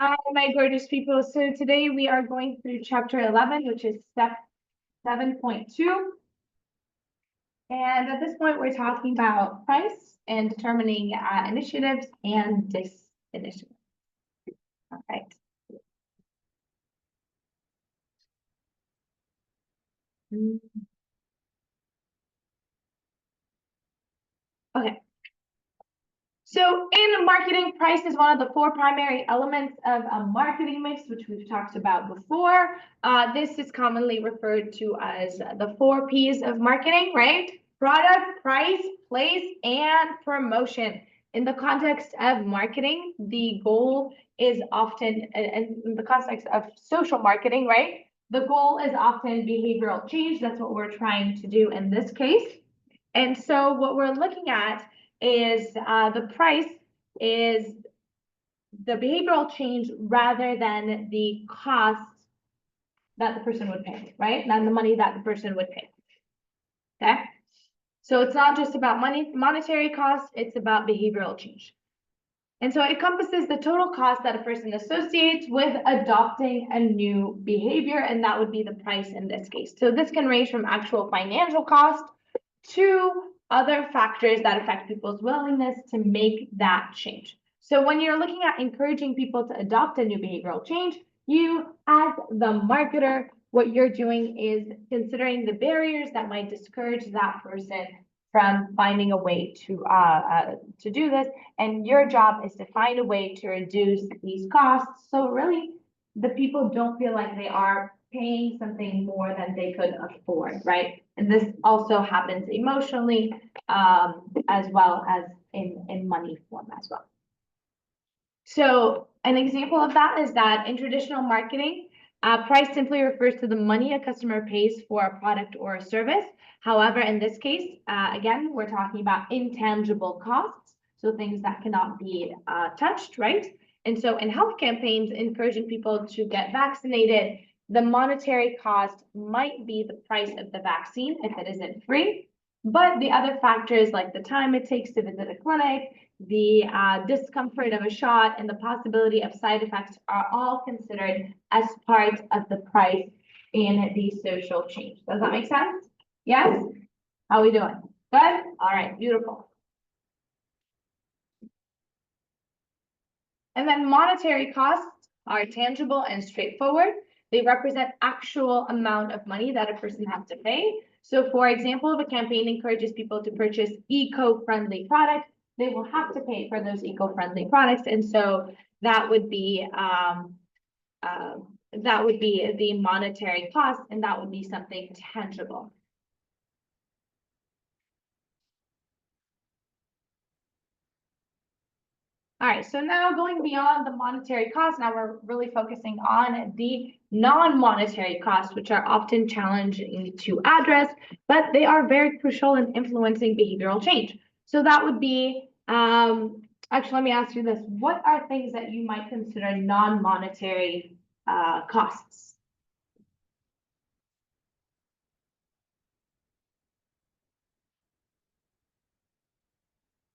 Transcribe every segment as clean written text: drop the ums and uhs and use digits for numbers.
Hi, my gorgeous people. So today we are going through chapter 11, which is step 7.2. And at this point, we're talking about price and determining initiatives and disinitiatives. All right. Okay. So in marketing, price is one of the four primary elements of a marketing mix, which we've talked about before. This is commonly referred to as the 4 Ps of marketing, right? Product, price, place, and promotion. In the context of marketing, the goal is often, and in the context of social marketing, right? The goal is often behavioral change. That's what we're trying to do in this case. And so what we're looking at is the price is the behavioral change rather than the cost that the person would pay, right? Not the money that the person would pay. Okay. So it's not just about monetary cost, it's about behavioral change. And so it encompasses the total cost that a person associates with adopting a new behavior, and that would be the price in this case. So this can range from actual financial cost to other factors that affect people's willingness to make that change. So when you're looking at encouraging people to adopt a new behavioral change, you, as the marketer, what you're doing is considering the barriers that might discourage that person from finding a way to do this. And your job is to find a way to reduce these costs. So really, the people don't feel like they are paying something more than they could afford, right? And this also happens emotionally, as well as in money form as well. So an example of that is that in traditional marketing, price simply refers to the money a customer pays for a product or a service. However, in this case, again, we're talking about intangible costs, so things that cannot be touched, right? And so in health campaigns, encouraging people to get vaccinated, the monetary cost might be the price of the vaccine if it isn't free, but the other factors like the time it takes to visit a clinic, the discomfort of a shot, and the possibility of side effects are all considered as part of the price in the social change. Does that make sense? Yes? How are we doing? Good? All right, beautiful. And then monetary costs are tangible and straightforward. They represent actual amount of money that a person has to pay. So for example, if a campaign encourages people to purchase eco-friendly products, they will have to pay for those eco-friendly products. And so that would be the monetary cost, and that would be something tangible. All right, so now going beyond the monetary costs, now we're really focusing on the non-monetary costs, which are often challenging to address, but they are very crucial in influencing behavioral change. So that would be, actually, let me ask you this. What are things that you might consider non-monetary costs?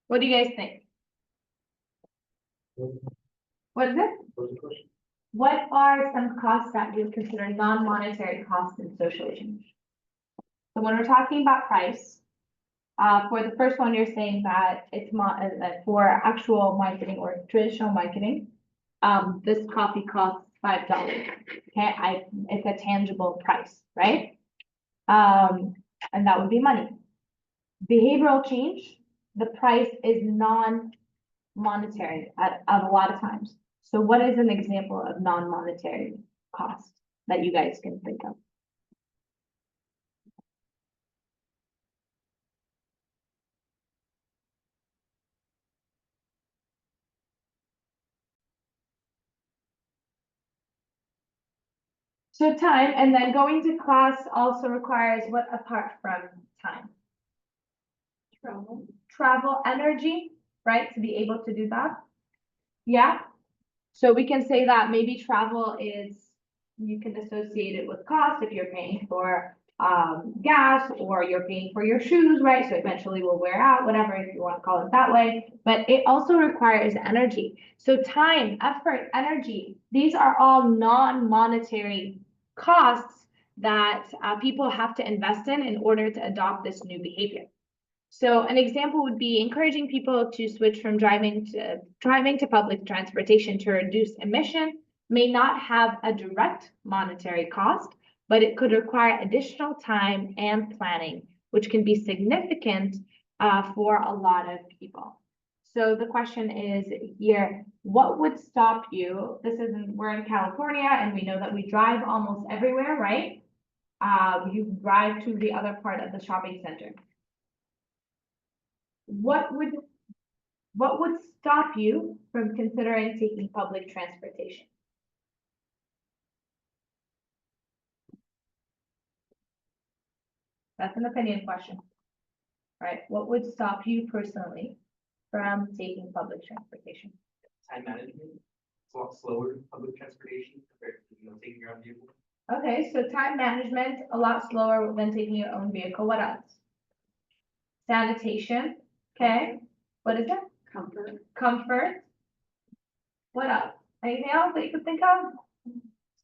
What do you guys think? What is it? What are some costs that you would consider non-monetary costs in social change? So when we're talking about price, for the first one, you're saying that it's for actual marketing or traditional marketing, this coffee costs $5. Okay, it's a tangible price, right? And that would be money. Behavioral change, the price is non-monetary at a lot of times. So what is an example of non-monetary cost that you guys can think of? So time, and then going to class also requires what apart from time? Travel energy, right? To be able to do that. Yeah. So we can say that maybe travel is, you can associate it with cost if you're paying for gas, or you're paying for your shoes, right? So eventually will wear out, whatever, if you want to call it that way. But it also requires energy. So time, effort, energy, these are all non-monetary costs that people have to invest in order to adopt this new behavior. So an example would be encouraging people to switch from driving to public transportation to reduce emission may not have a direct monetary cost, but it could require additional time and planning, which can be significant for a lot of people. So the question is here, what would stop you? We're in California, and we know that we drive almost everywhere, right? You drive to the other part of the shopping center. What would stop you from considering taking public transportation? That's an opinion question, right? What would stop you personally from taking public transportation? Time management. It's a lot slower public transportation compared to taking your own vehicle. Okay, so time management, a lot slower than taking your own vehicle. What else? Sanitation. Okay. What is it? Comfort. Comfort. What else? Anything else that you could think of?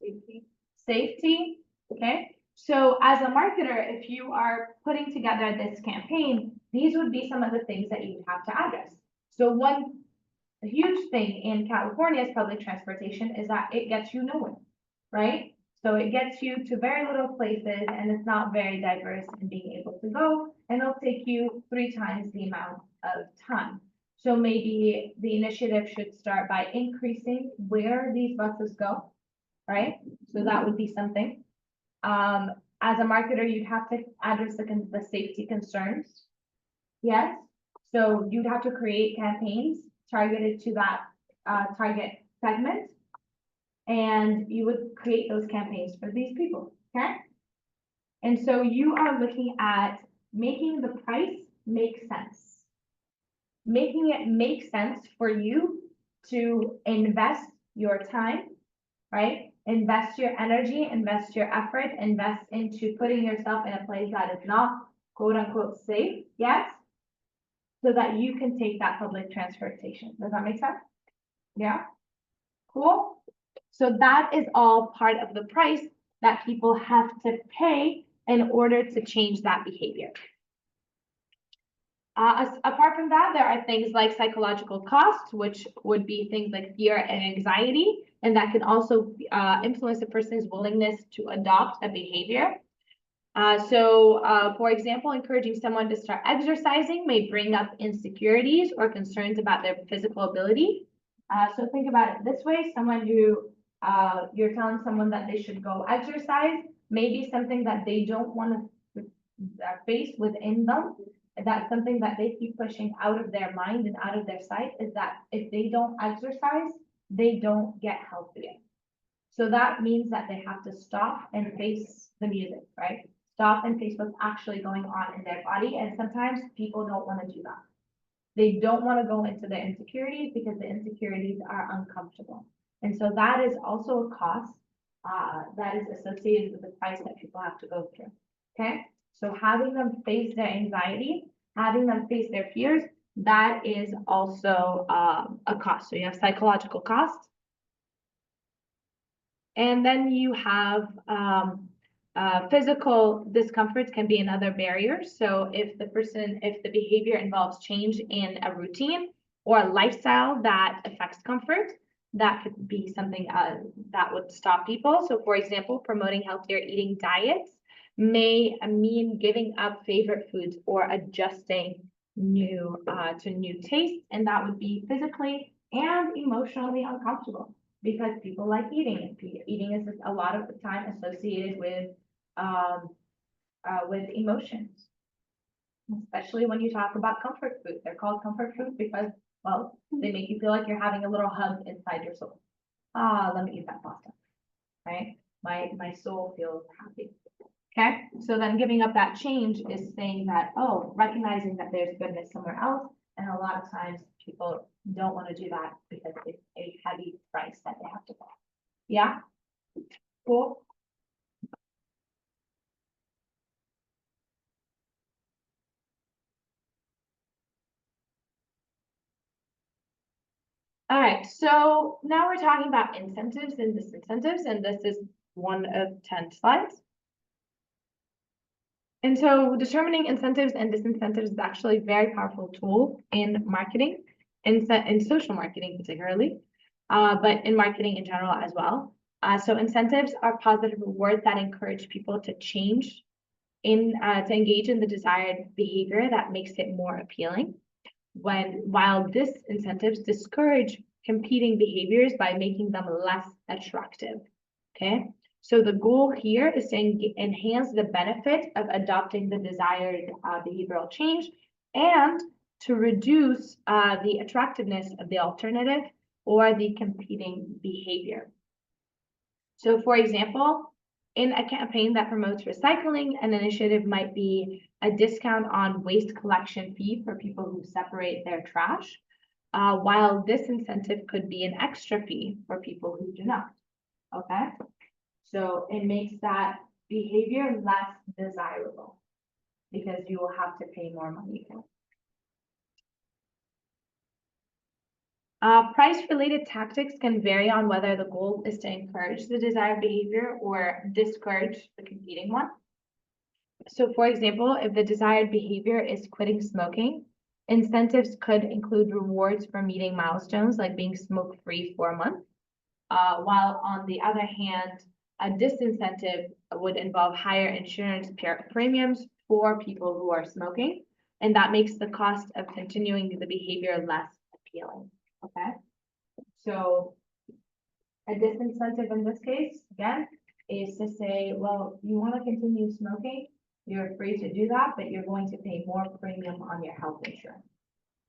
Safety. Safety. Okay. So as a marketer, if you are putting together this campaign, these would be some of the things that you would have to address. So one huge thing in California's public transportation is that it gets you nowhere, right? So it gets you to very little places, and it's not very diverse in being able to go, and it'll take you 3 times the amount of time. So maybe the initiative should start by increasing where these buses go, right? So that would be something. As a marketer, you'd have to address the safety concerns. Yes, so you'd have to create campaigns targeted to that target segment, and you would create those campaigns for these people, okay? And so you are looking at making the price make sense. Making it make sense for you to invest your time, right? Invest your energy, invest your effort, invest into putting yourself in a place that is not quote unquote safe yet, so that you can take that public transportation. Does that make sense? Yeah? Cool. So that is all part of the price that people have to pay in order to change that behavior. Apart from that, there are things like psychological costs, which would be things like fear and anxiety, and that can also influence a person's willingness to adopt a behavior. For example, encouraging someone to start exercising may bring up insecurities or concerns about their physical ability. So think about it this way: someone who you're telling someone that they should go exercise, maybe something that they don't want to face within them. That's something that they keep pushing out of their mind and out of their sight, is that if they don't exercise, they don't get healthier. So that means that they have to stop and face the music, right? Stop and face what's actually going on in their body. And sometimes people don't want to do that. They don't want to go into their insecurities because the insecurities are uncomfortable. And so that is also a cost that is associated with the price that people have to go through. Okay. So having them face their anxiety, having them face their fears, that is also a cost. So you have psychological costs. And then you have physical discomforts can be another barrier. So if the behavior involves change in a routine or a lifestyle that affects comfort, that could be something that would stop people. So for example, promoting healthier eating diets may mean giving up favorite foods or adjusting to new tastes, and that would be physically and emotionally uncomfortable because people like eating. Eating is a lot of the time associated with emotions, especially when you talk about comfort food. They're called comfort food because, well, they make you feel like you're having a little hug inside your soul. Let me eat that pasta, right? My soul feels happy. Okay, so then giving up that change is saying that, recognizing that there's goodness somewhere else. And a lot of times people don't want to do that because it's a heavy price that they have to pay. Yeah, cool. All right, so now we're talking about incentives and disincentives, and this is one of 10 slides. And so determining incentives and disincentives is actually a very powerful tool in marketing, in social marketing particularly, but in marketing in general as well. So incentives are positive rewards that encourage people to change to engage in the desired behavior that makes it more appealing. While disincentives discourage competing behaviors by making them less attractive. Okay, so the goal here is to enhance the benefit of adopting the desired behavioral change and to reduce the attractiveness of the alternative or the competing behavior. So for example, in a campaign that promotes recycling, an initiative might be a discount on waste collection fee for people who separate their trash, while this incentive could be an extra fee for people who do not. Okay, so it makes that behavior less desirable because you will have to pay more money for it. Price-related tactics can vary on whether the goal is to encourage the desired behavior or discourage the competing one. So for example, if the desired behavior is quitting smoking, incentives could include rewards for meeting milestones like being smoke-free for a month. While on the other hand, a disincentive would involve higher insurance premiums for people who are smoking, and that makes the cost of continuing the behavior less appealing. Okay, so a disincentive in this case, again, is to say, well, you want to continue smoking, you're free to do that, but you're going to pay more premium on your health insurance.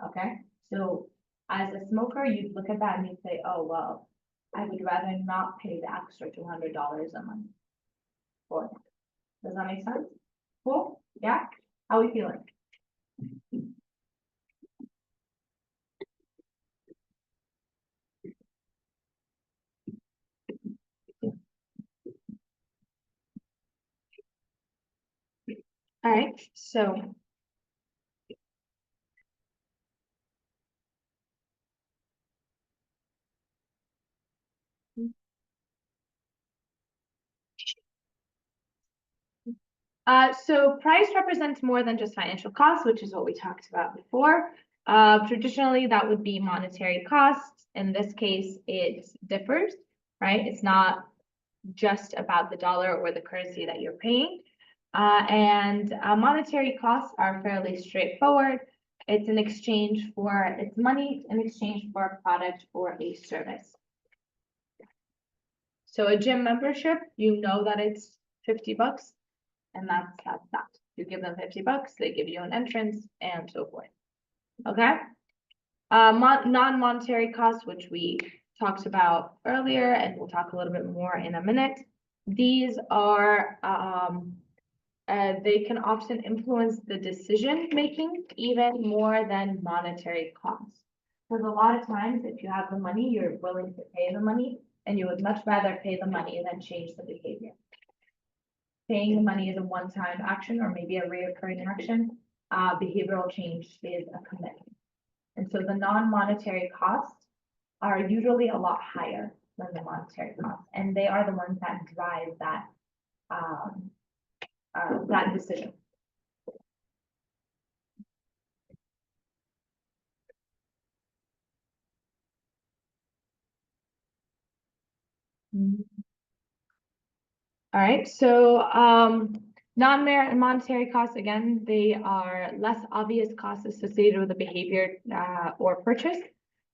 Okay, so as a smoker, you'd look at that and you'd say, oh, well, I would rather not pay the extra $200 a month for it. Does that make sense? Cool, yeah? How are we feeling? All right, so so price represents more than just financial costs, which is what we talked about before. Traditionally, that would be monetary costs. In this case, it differs, right? It's not just about the dollar or the currency that you're paying. And monetary costs are fairly straightforward. It's money in exchange for a product or a service. So a gym membership, you know that it's $50, and that's that. You give them $50, they give you an entrance, and so forth. Okay. Non-monetary costs, which we talked about earlier, and we'll talk a little bit more in a minute. These are they can often influence the decision making even more than monetary costs. Because a lot of times, if you have the money, you're willing to pay the money, and you would much rather pay the money than change the behavior. Paying the money is a one-time action or maybe a reoccurring action. Behavioral change is a commitment. And so the non-monetary costs are usually a lot higher than the monetary costs, and they are the ones that drive that decision. All right, so non-monetary costs, again, they are less obvious costs associated with the behavior or purchase.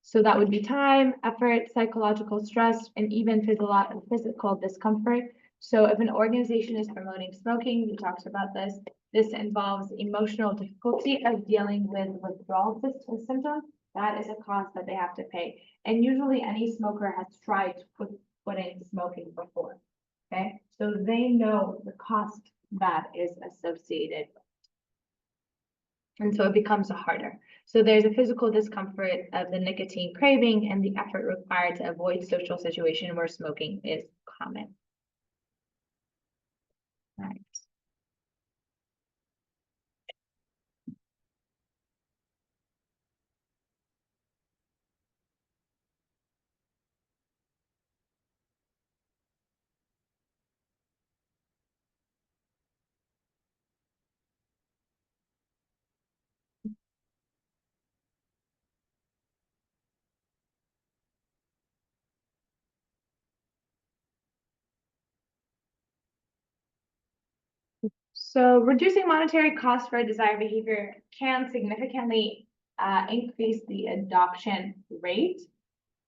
So that would be time, effort, psychological stress, and even physical discomfort. So if an organization is promoting smoking, we talked about this, this involves emotional difficulty of dealing with withdrawal symptoms. That is a cost that they have to pay. And usually any smoker has tried to quitting smoking before. Okay, so they know the cost that is associated. And so it becomes harder. So there's a physical discomfort of the nicotine craving and the effort required to avoid social situation where smoking is common. All right. So reducing monetary costs for a desired behavior can significantly increase the adoption rate.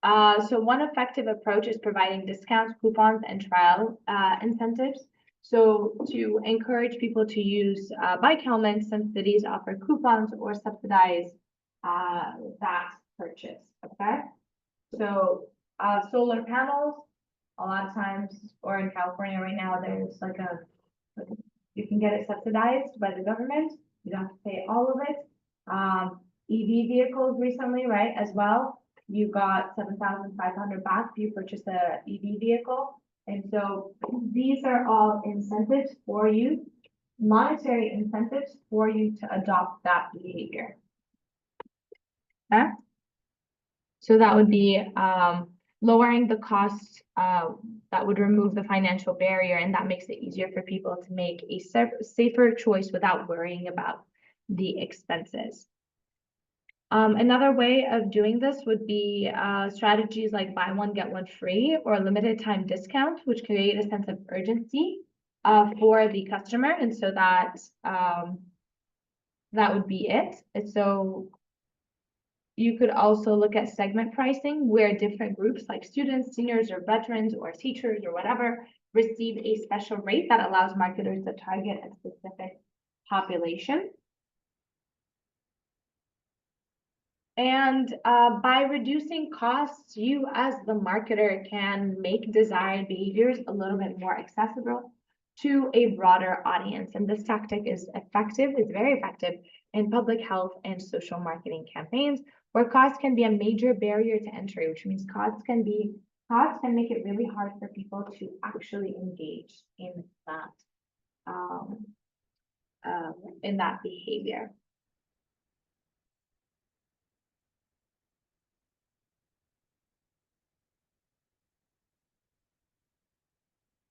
So one effective approach is providing discounts, coupons, and trial incentives. So to encourage people to use bike helmets, some cities offer coupons or subsidize that purchase, okay? So solar panels, a lot of times, or in California right now, there's like you can get it subsidized by the government. You don't have to pay all of it. EV vehicles recently, right, as well. You got 7,500 back if you purchase a EV vehicle. And so these are all incentives for you, monetary incentives for you to adopt that behavior. Okay? So that would be lowering the cost, that would remove the financial barrier, and that makes it easier for people to make a safer choice without worrying about the expenses. Another way of doing this would be strategies like buy one, get one free, or limited time discount, which create a sense of urgency for the customer. And so that that would be it. And so you could also look at segment pricing where different groups like students, seniors, or veterans, or teachers, or whatever, receive a special rate that allows marketers to target a specific population. And by reducing costs, you as the marketer can make desired behaviors a little bit more accessible to a broader audience. And this tactic is very effective in public health and social marketing campaigns, where cost can be a major barrier to entry, which means costs can make it really hard for people to actually engage in that behavior.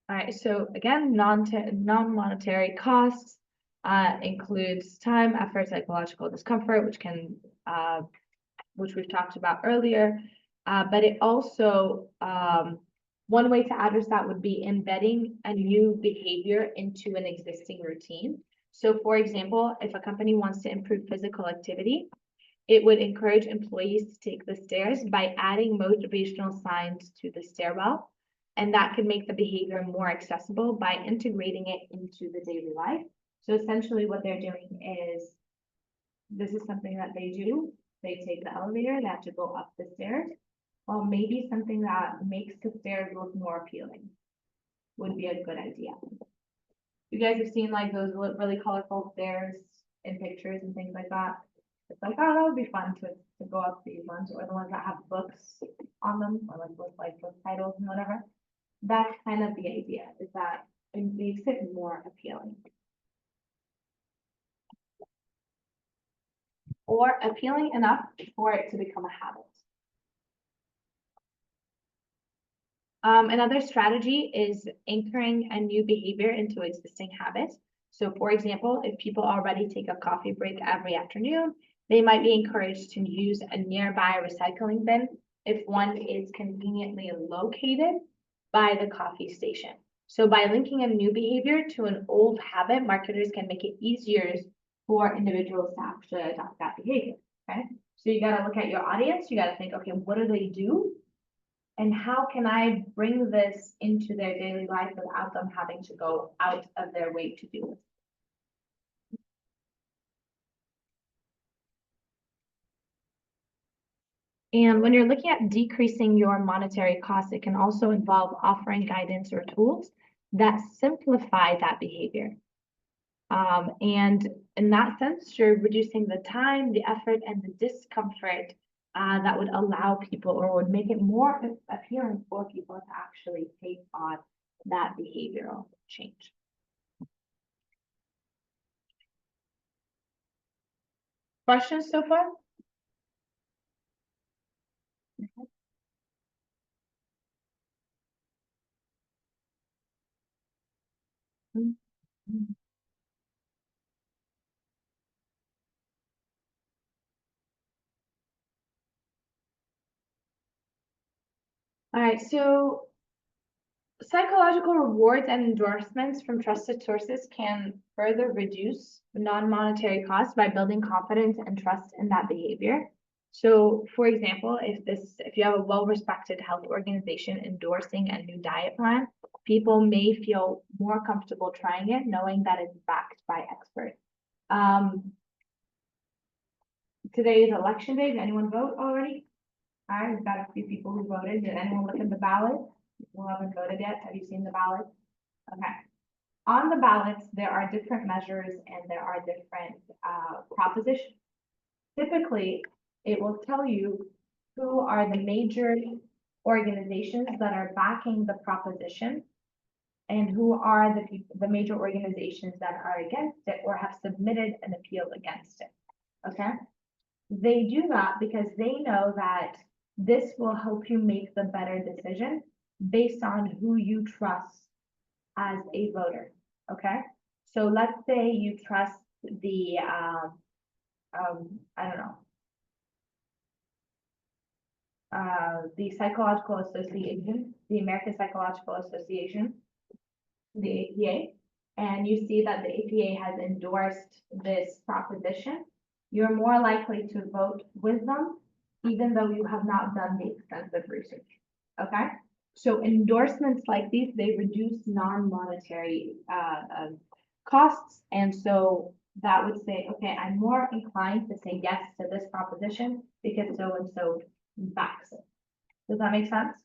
All right, so again, non-monetary costs includes time, effort, psychological discomfort, which we've talked about earlier. But it also, one way to address that would be embedding a new behavior into an existing routine. So for example, if a company wants to improve physical activity, it would encourage employees to take the stairs by adding motivational signs to the stairwell. And that could make the behavior more accessible by integrating it into the daily life. So essentially what they're doing is, this is something that they do. They take the elevator, they have to go up the stairs. Well, maybe something that makes the stairs look more appealing would be a good idea. You guys have seen like those really colorful stairs in pictures and things like that. It's like, oh, that would be fun to go up these ones, or the ones that have books on them, or like book titles and whatever. That's kind of the idea, is that it makes it more appealing. Or appealing enough for it to become a habit. Another strategy is anchoring a new behavior into existing habits. So for example, if people already take a coffee break every afternoon, they might be encouraged to use a nearby recycling bin if one is conveniently located by the coffee station. So by linking a new behavior to an old habit, marketers can make it easier for individuals to actually adopt that behavior, okay? So you gotta look at your audience, you gotta think, okay, what do they do? And how can I bring this into their daily life without them having to go out of their way to do it? And when you're looking at decreasing your monetary costs, it can also involve offering guidance or tools that simplify that behavior. And in that sense, you're reducing the time, the effort, and the discomfort that would allow people, or would make it more appealing for people to actually take on that behavioral change. Questions so far? Mm-hmm. All right, so Psychological rewards and endorsements from trusted sources can further reduce non-monetary costs by building confidence and trust in that behavior. So, for example, if you have a well-respected health organization endorsing a new diet plan, people may feel more comfortable trying it, knowing that it's backed by experts. Today is election day. Did anyone vote already? All right, we've got a few people who voted. Did anyone look at the ballot? People haven't voted yet. Have you seen the ballot? Okay. On the ballots, there are different measures and there are different propositions. Typically, it will tell you who are the major organizations that are backing the proposition and who are the major organizations that are against it or have submitted an appeal against it. Okay? They do that because they know that this will help you make the better decision based on who you trust as a voter. Okay? So let's say you trust the I don't know, the Psychological Association, the American Psychological Association, the APA, and you see that the APA has endorsed this proposition, you're more likely to vote with them, even though you have not done the extensive research. Okay? So endorsements like these, they reduce non-monetary costs, and so that would say, okay, I'm more inclined to say yes to this proposition because so and so backs it. Does that make sense?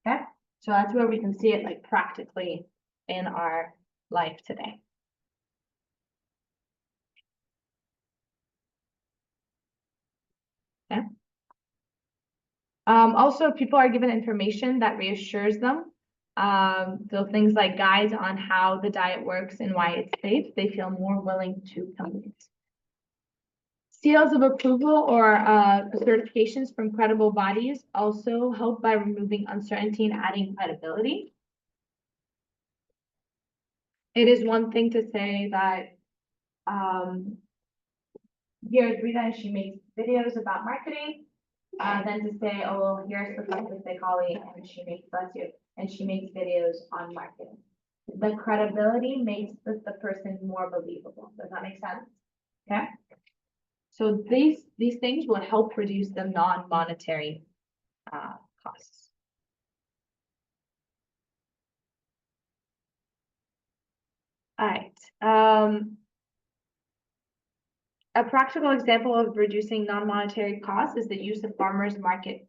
Okay, so that's where we can see it like practically in our life today. Okay. Also, people are given information that reassures them. So things like guides on how the diet works and why it's safe, they feel more willing to commit. Seals of approval or certifications from credible bodies also help by removing uncertainty and adding credibility. It is one thing to say that here's Rita and she makes videos about marketing, then to say, oh, well, here's Professor Sekali and she makes, bless you, and she makes videos on marketing. The credibility makes the person more believable. Does that make sense? Okay. So these things will help reduce the non-monetary costs. All right. A practical example of reducing non-monetary costs is the use of farmers market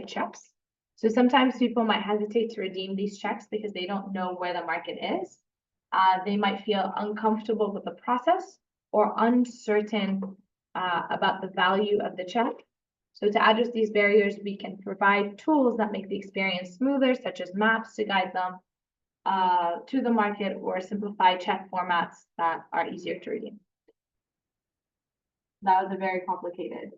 checks. So sometimes people might hesitate to redeem these checks because they don't know where the market is. They might feel uncomfortable with the process or uncertain about the value of the check. So to address these barriers, we can provide tools that make the experience smoother, such as maps to guide them to the market or simplify check formats that are easier to redeem. That was a very complicated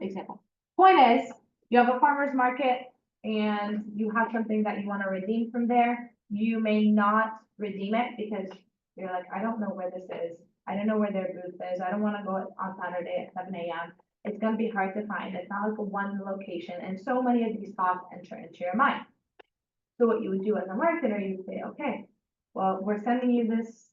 example. Point is, you have a farmer's market and you have something that you want to redeem from there. You may not redeem it because you're like, I don't know where this is. I don't know where their booth is. I don't want to go on Saturday at 7 a.m. It's going to be hard to find. It's not like a one location. And so many of these thoughts enter into your mind. So what you would do as a marketer, you would say, okay, well, we're sending you this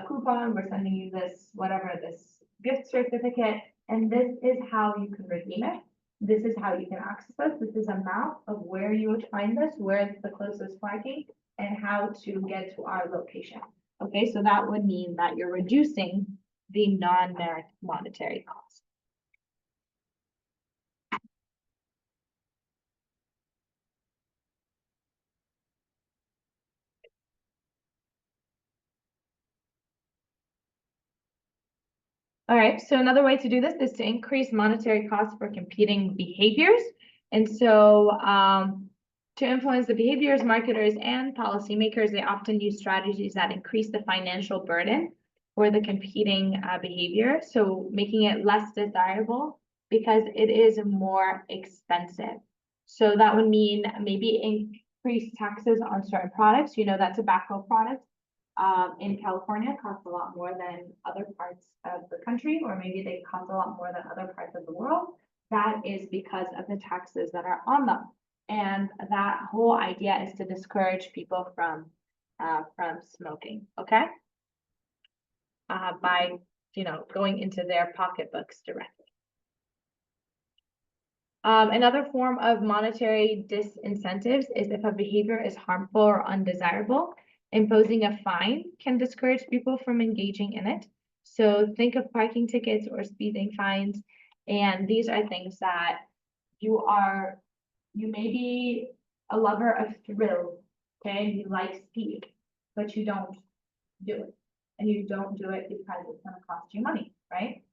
coupon. We're sending you this, whatever, this gift certificate. And this is how you can redeem it. This is how you can access this. This is a map of where you would find this, where it's the closest parking, and how to get to our location. Okay, so that would mean that you're reducing the non-monetary cost. All right, so another way to do this is to increase monetary costs for competing behaviors. And so to influence the behaviors, marketers and policymakers, they often use strategies that increase the financial burden for the competing behavior. So making it less desirable because it is more expensive. So that would mean maybe increase taxes on certain products. You know that tobacco products in California cost a lot more than other parts of the country, or maybe they cost a lot more than other parts of the world. That is because of the taxes that are on them. And that whole idea is to discourage people from smoking, okay? By, going into their pocketbooks directly. Another form of monetary disincentives is if a behavior is harmful or undesirable, imposing a fine can discourage people from engaging in it. So think of parking tickets or speeding fines, and these are things that you may be a lover of thrill, okay? You like speed, but you don't do it. And you don't do it because it's gonna cost you money, right?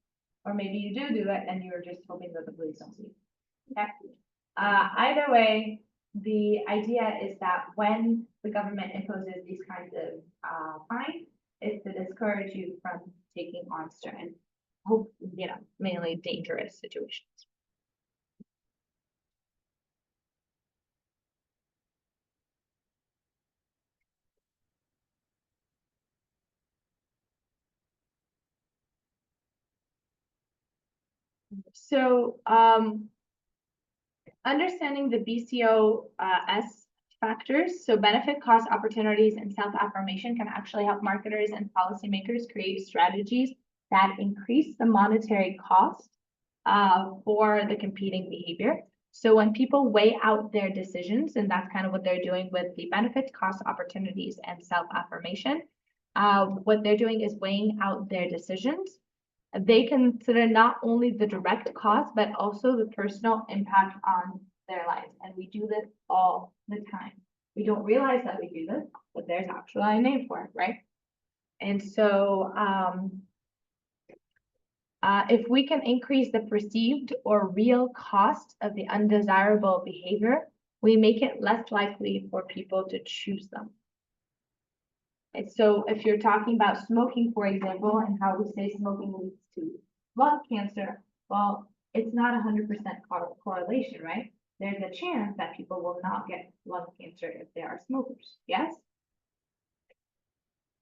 Or maybe you do it and you're just hoping that the police don't see you. Okay. Either way, the idea is that when the government imposes these kinds of fines, it's to discourage you from taking on certain, mainly dangerous situations. So, understanding the BCOS factors, so benefit, cost, opportunities, and self-affirmation can actually help marketers and policymakers create strategies that increase the monetary cost for the competing behavior. So when people weigh out their decisions, and that's kind of what they're doing with the benefits, cost, opportunities, and self-affirmation, what they're doing is weighing out their decisions. They consider not only the direct cost, but also the personal impact on their lives. And we do this all the time. We don't realize that we do this, but there's actually a name for it, right? And so if we can increase the perceived or real cost of the undesirable behavior, we make it less likely for people to choose them. And so if you're talking about smoking, for example, and how we say smoking leads to lung cancer, well, it's not 100% correlation, right? There's a chance that people will not get lung cancer if they are smokers, yes?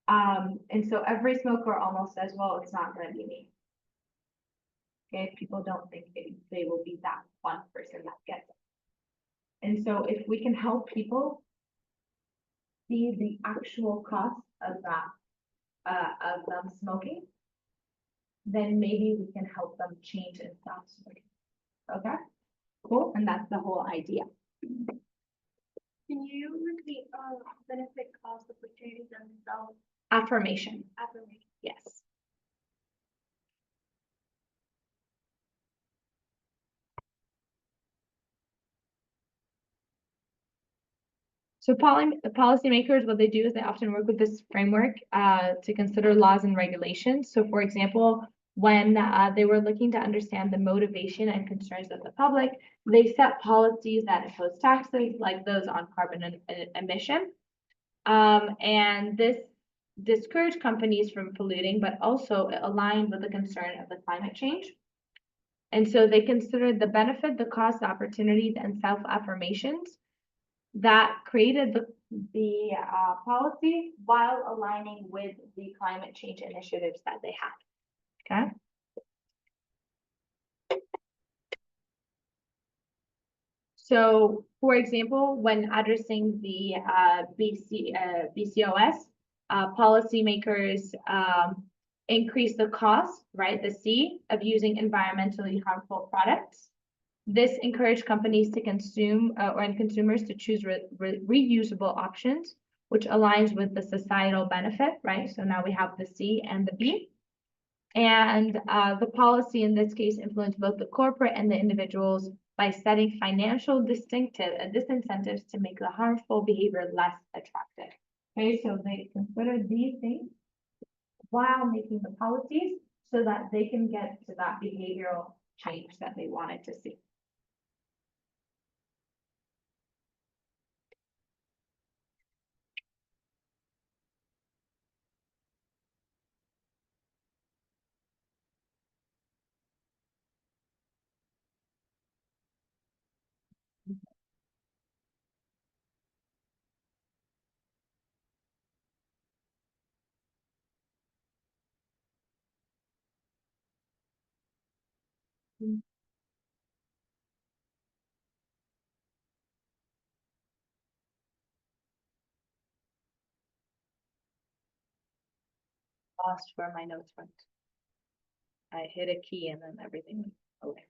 And so every smoker almost says, well, it's not gonna be me. Okay, people don't think they will be that one person that gets it. And so if we can help people see the actual cost of that, of them smoking, then maybe we can help them change and stop smoking. Okay, cool, and that's the whole idea. Can you repeat, benefit, cost, opportunities, and self Affirmation, affirmation? yes. So policymakers, what they do is they often work with this framework to consider laws and regulations. So for example, when they were looking to understand the motivation and concerns of the public, they set policies that impose taxes like those on carbon emission. And this discouraged companies from polluting, but also it aligned with the concern of the climate change. And so they considered the benefit, the cost, opportunities, and self-affirmations that created the policy while aligning with the climate change initiatives that they had, okay? So, for example, when addressing the BCOS, policymakers increase the cost, right, the C, of using environmentally harmful products. This encouraged companies to consume and consumers to choose reusable options, which aligns with the societal benefit, right? So now we have the C and the B. And the policy in this case influenced both the corporate and the individuals by setting financial disincentives to make the harmful behavior less attractive. Okay, so they consider these things while making the policies so that they can get to that behavioral change that they wanted to see. lost where my notes went. I hit a key and then everything went away.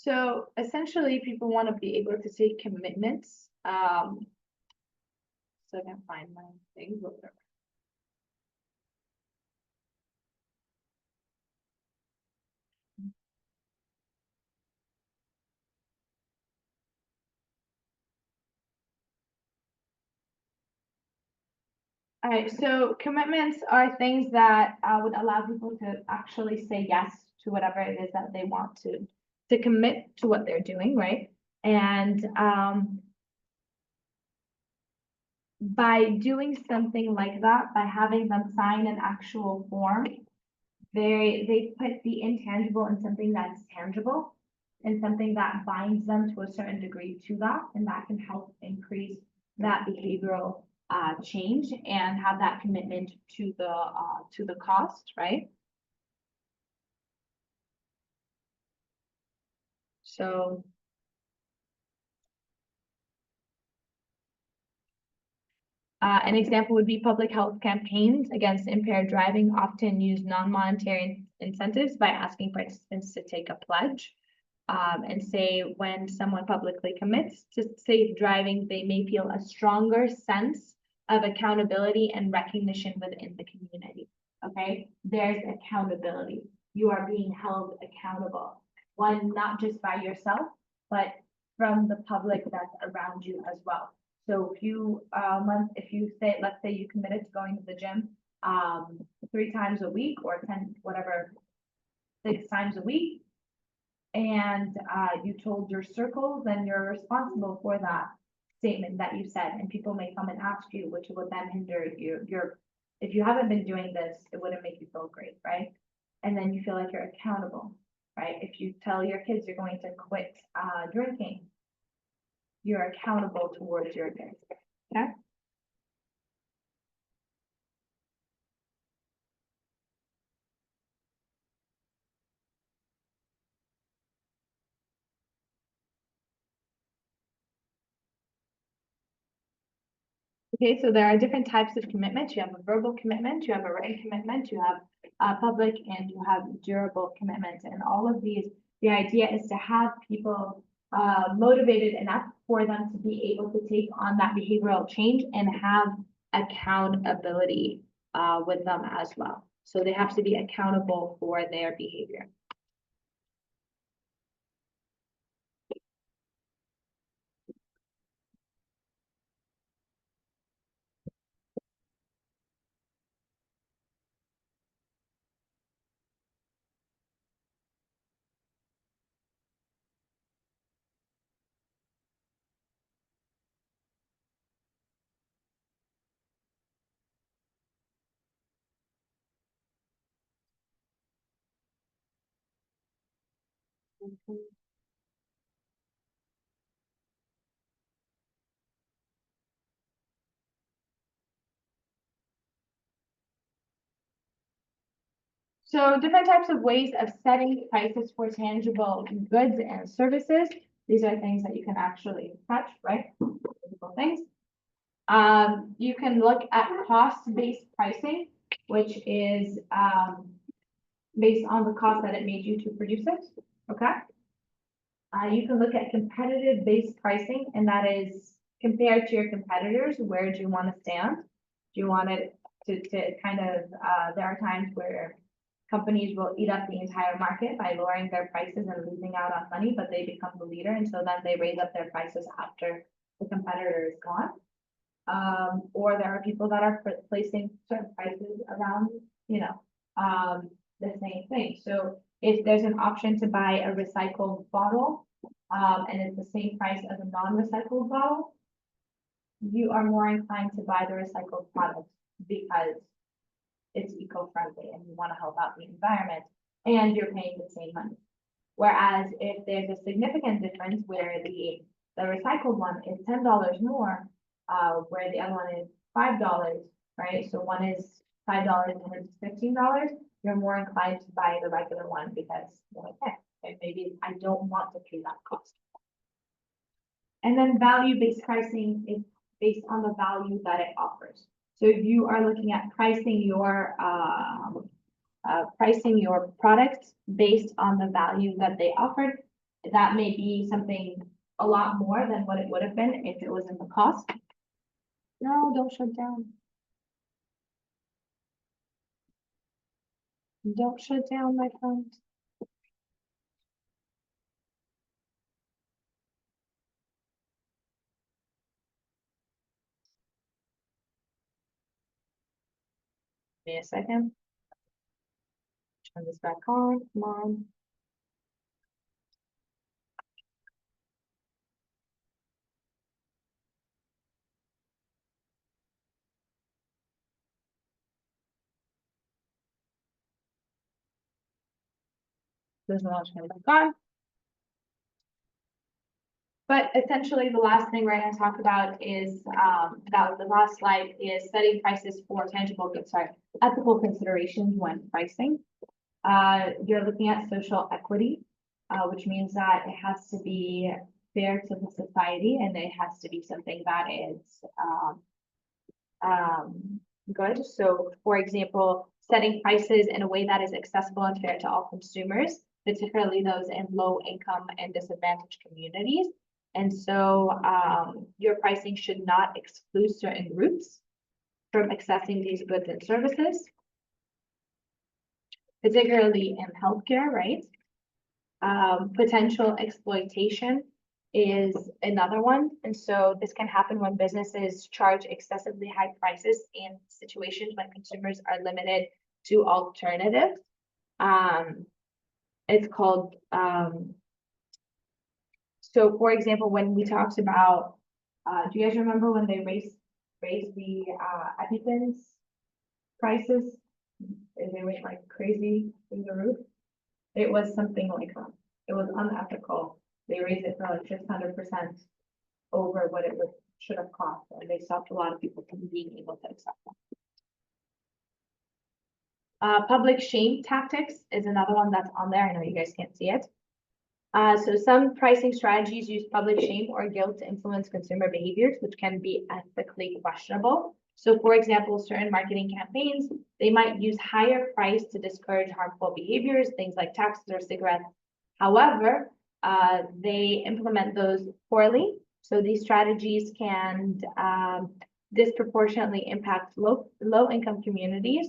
So essentially, people want to be able to take commitments. So I can find my thing. All right, so commitments are things that would allow people to actually say yes to whatever it is that they want to commit to what they're doing, right? And by doing something like that, by having them sign an actual form, they put the intangible in something that's tangible and something that binds them to a certain degree to that, and that can help increase that behavioral change and have that commitment to the cost, right? So an example would be public health campaigns against impaired driving often use non-monetary incentives by asking participants to take a pledge. And say when someone publicly commits to safe driving, they may feel a stronger sense of accountability and recognition within the community. Okay, there's accountability. You are being held accountable. One, not just by yourself, but from the public that's around you as well. So if you say, let's say you committed to going to the gym 3 times a week or 10, whatever, 6 times a week, and you told your circle, then you're responsible for that statement that you said, and people may come and ask you, which would then hinder if you haven't been doing this, it wouldn't make you feel great, right? And then you feel like you're accountable, right? If you tell your kids you're going to quit drinking, you're accountable towards your kids, okay? Okay, so there are different types of commitments. You have a verbal commitment, you have a written commitment, you have public, and you have durable commitments. And all of these, the idea is to have people motivated enough for them to be able to take on that behavioral change and have accountability with them as well. So they have to be accountable for their behavior. So different types of ways of setting prices for tangible goods and services. These are things that you can actually touch, right? Physical things. You can look at cost-based pricing, which is based on the cost that it made you to produce it, okay? You can look at competitive-based pricing, and that is compared to your competitors, where do you want to stand? Do you want it to kind of, there are times where companies will eat up the entire market by lowering their prices and losing out on money, but they become the leader, and so then they raise up their prices after the competitor is gone. Or there are people that are placing certain prices around, the same thing. So if there's an option to buy a recycled bottle, and it's the same price as a non-recycled bottle, you are more inclined to buy the recycled product because it's eco-friendly and you want to help out the environment and you're paying the same money. Whereas if there's a significant difference where the recycled one is $10 more, where the other one is $5, right? So one is $5 and one is $15, you're more inclined to buy the regular one because you're like, hey, maybe I don't want to pay that cost. And then value-based pricing is based on the value that it offers. So if you are looking at pricing your products based on the value that they offered, that may be something a lot more than what it would have been if it was in the cost. No, don't shut down. Don't shut down, my friend. Give me a second. Turn this back on. Come on. Doesn't want to turn it back on. But essentially, the last thing we're going to talk about is, that was the last slide, is setting prices for tangible goods, sorry, ethical considerations when pricing. You're looking at social equity, which means that it has to be fair to the society and it has to be something that is good. So, for example, setting prices in a way that is accessible and fair to all consumers, particularly those in low income and disadvantaged communities. And so your pricing should not exclude certain groups from accessing these goods and services, particularly in healthcare, right? Potential exploitation is another one. And so this can happen when businesses charge excessively high prices in situations when consumers are limited to alternatives. It's called, so for example, when we talked about, do you guys remember when they raised the EpiPens prices? They went like crazy through the roof. It was something like that. It was unethical. They raised it for like 600% over what it should have cost, and they stopped a lot of people from being able to accept them. Public shame tactics is another one that's on there. I know you guys can't see it. So some pricing strategies use public shame or guilt to influence consumer behaviors, which can be ethically questionable. So for example, certain marketing campaigns, they might use higher price to discourage harmful behaviors, things like taxes or cigarettes. However, they implement those poorly. So these strategies can disproportionately impact low-income communities,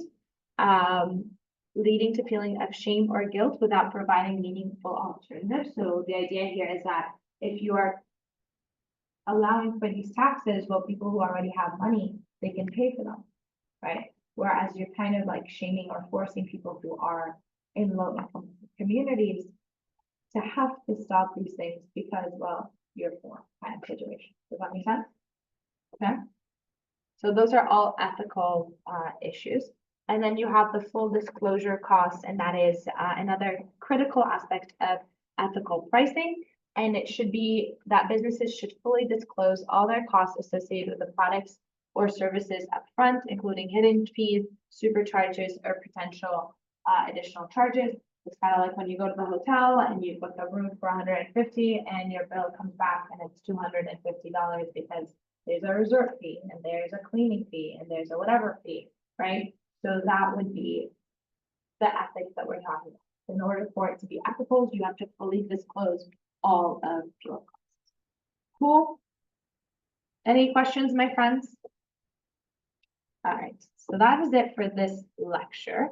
leading to feeling of shame or guilt without providing meaningful alternatives. So the idea here is that if you are allowing for these taxes, well, people who already have money, they can pay for them, right? Whereas you're kind of like shaming or forcing people who are in low-income communities to have to stop these things because, well, you're poor kind of situation. Does that make sense? Okay. So those are all ethical issues. And then you have the full disclosure costs, and that is another critical aspect of ethical pricing. And it should be that businesses should fully disclose all their costs associated with the products or services upfront, including hidden fees, supercharges, or potential additional charges. It's kind of like when you go to the hotel and you book a room for $150 and your bill comes back and it's $250 because there's a resort fee and there's a cleaning fee and there's a whatever fee, right? So that would be the ethics that we're talking about. In order for it to be ethical, you have to fully disclose all of your costs. Cool. Any questions, my friends? All right, so that is it for this lecture.